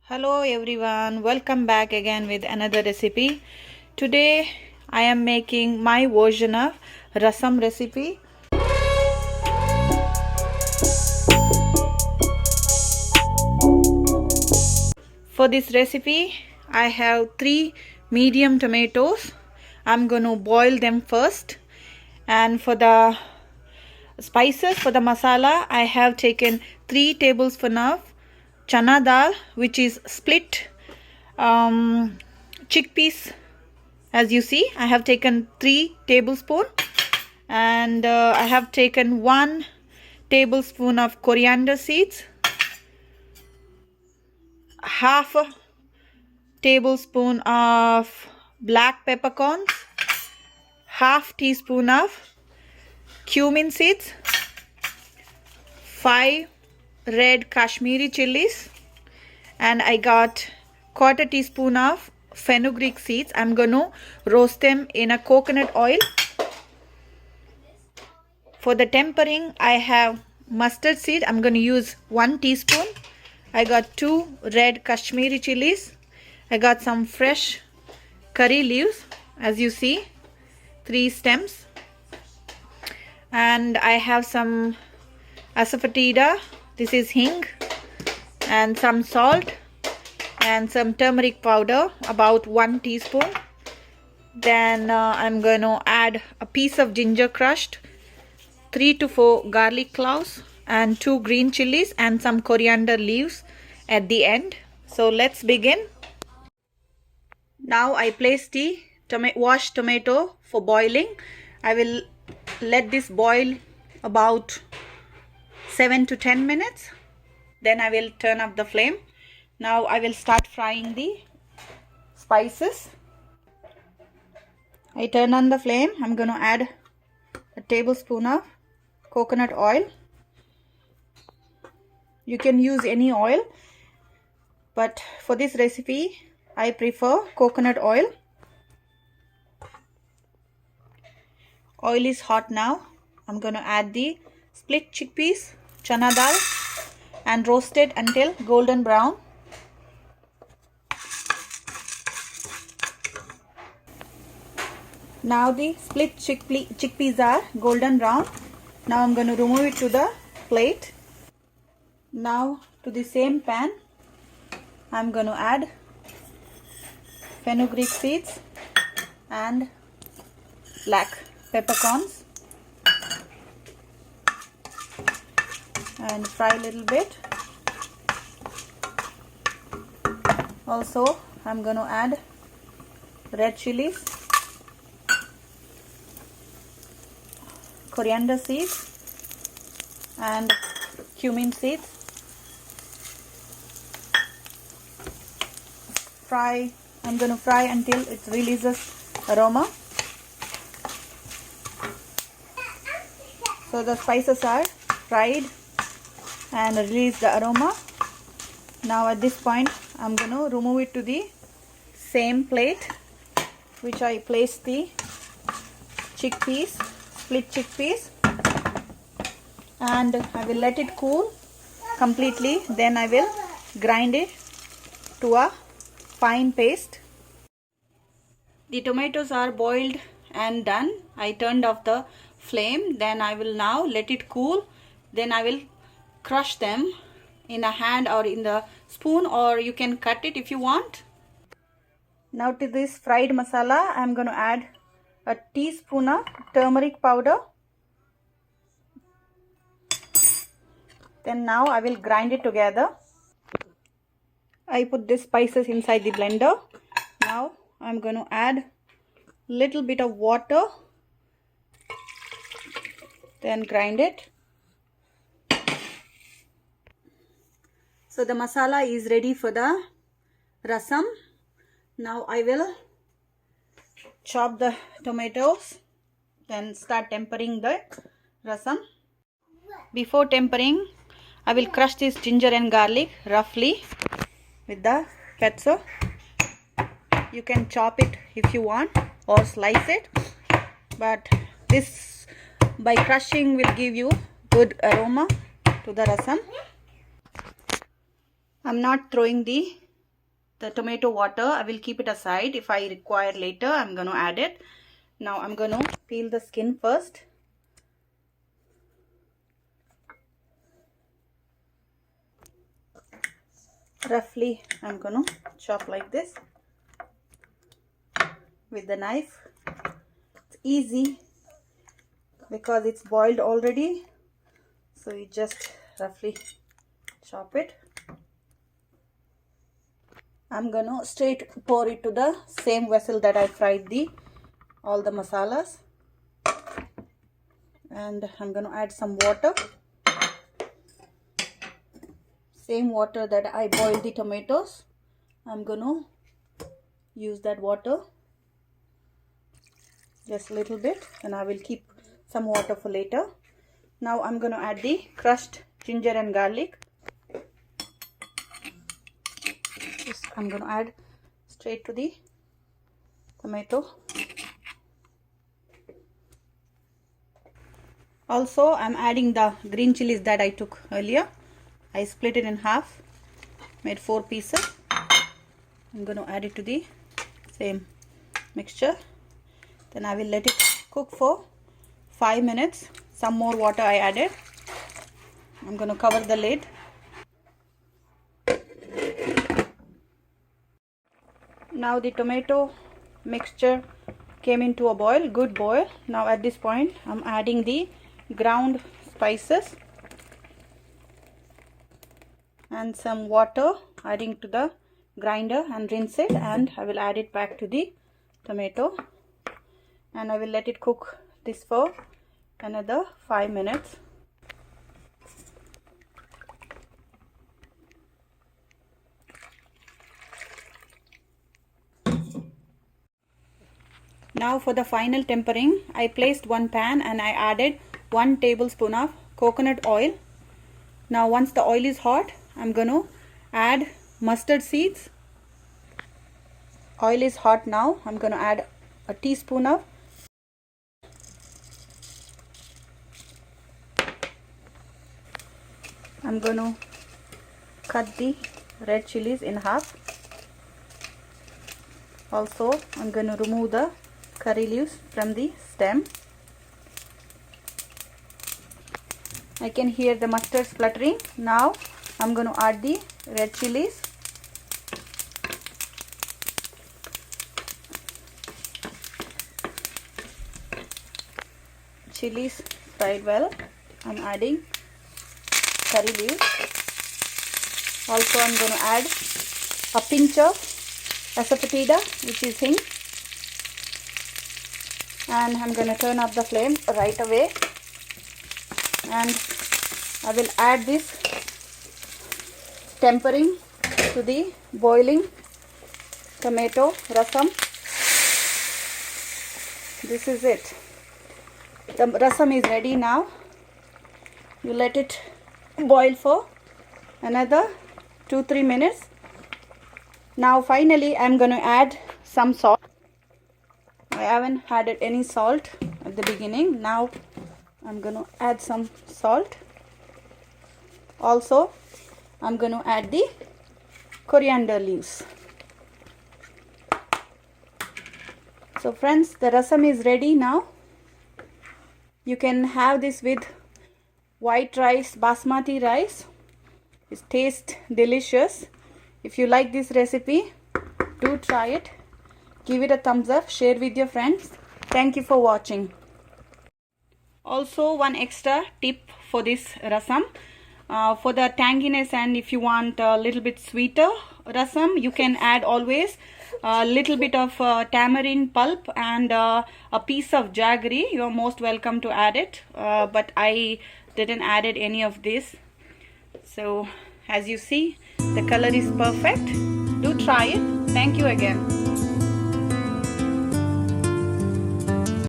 Hello everyone, welcome back again with another recipe. Today I am making my version of rasam recipe. For this recipe I have 3 medium tomatoes. I'm going to boil them first, and for the spices, for the masala, I have taken 3 tablespoons of chana dal, which is split chickpeas. As you see, I have taken 3 tablespoons, and I have taken 1 tablespoon of coriander seeds, half a tablespoon of black peppercorns, half teaspoon of cumin seeds, 5 red Kashmiri chilies, and I got quarter teaspoon of fenugreek seeds. I'm going to roast them in a coconut oil. For the tempering, I have mustard seed. I'm going to use 1 teaspoon. I got 2 red Kashmiri chilies. I got some fresh curry leaves, as you see, 3 stems. And I have some asafoetida. This is hing, and some salt and some turmeric powder, about 1 teaspoon. Then I'm going to add a piece of ginger crushed, 3 to 4 garlic cloves, and 2 green chilies, and some coriander leaves at the end. So let's begin. Now I place the washed tomato for boiling. I will let this boil about 7 to 10 minutes. Then I will turn up the flame. Now I will start frying the spices. I turn on the flame. I'm going to add a tablespoon of coconut oil. You can use any oil, but for this recipe I prefer coconut oil. Oil is hot now. I'm going to add the split chickpeas, chana dal, and roast it until golden brown. Now the split chickpeas are golden brown. Now I'm going to remove it to the plate. Now to the same pan I'm going to add fenugreek seeds and black peppercorns and fry a little bit. Also I'm going to add red chilies, coriander seeds, and cumin seeds. I'm going to fry until it releases aroma. So the spices are fried and release the aroma. Now at this point I'm going to remove it to the same plate which I placed the chickpeas, split chickpeas, and I will let it cool completely. Then I will grind it to a fine paste. The tomatoes are boiled and done. I turned off the flame. Then I will now let it cool. Then I will crush them in a hand or in the spoon, or you can cut it if you want. Now to this fried masala I am going to add a teaspoon of turmeric powder. Then now I will grind it together. I put the spices inside the blender. Now I'm going to add little bit of water, then grind it. So the masala is ready for the rasam. Now I will chop the tomatoes, then start tempering the rasam. Before tempering, I will crush this ginger and garlic roughly with the petso. You can chop it if you want or slice it, but this by crushing will give you good aroma to the rasam. I'm not throwing the the tomato water. I will keep it aside. If I require later, I'm going to add it. Now I'm going to peel the skin first. Roughly, I'm going to chop like this with the knife. It's easy because it's boiled already. So you just roughly chop it. I'm going to straight pour it to the same vessel that I fried all the masalas. And I'm going to add some water. Same water that I boiled the tomatoes. I'm going to use that water. Just a little bit. And I will keep some water for later. Now I'm going to add the crushed ginger and garlic. I'm going to add straight to the tomato. Also, I'm adding the green chilies that I took earlier. I split it in half, made 4 pieces. I'm going to add it to the same mixture. Then I will let it cook for 5 minutes. Some more water I added. I'm going to cover the lid. Now the tomato mixture came into a boil, good boil. Now at this point I'm adding the ground spices and some water, adding to the grinder and rinse it, and I will add it back to the tomato and I will let it cook this for another 5 minutes. Now for the final tempering, I placed one pan and I added 1 tablespoon of coconut oil. Now once the oil is hot, I'm going to add mustard seeds. Oil is hot now. I'm going to add a teaspoon of I'm going to cut the red chilies in half. Also, I'm going to remove the curry leaves from the stem. I can hear the mustard spluttering. Now I'm going to add the red chilies. Chilies fried well. I'm adding curry leaves. Also I'm going to add a pinch of asafoetida, which is hing. And I'm going to turn up the flame right away. And I will add this tempering to the boiling tomato rasam. This is it. The rasam is ready now. You let it boil for another 2-3 minutes. Now finally I'm going to add some salt. I haven't added any salt at the beginning. Now I'm going to add some salt. Also I'm going to add the coriander leaves. So friends, the rasam is ready now. You can have this with white rice, basmati rice. It tastes delicious. If you like this recipe, do try it. Give it a thumbs up, share with your friends. Thank you for watching. Also, one extra tip for this rasam. For the tanginess, and if you want a little bit sweeter rasam, you can add always a little bit of tamarind pulp and a piece of jaggery. You are most welcome to add it, but I didn't added any of this. So as you see, the color is perfect. Do try it. Thank you again.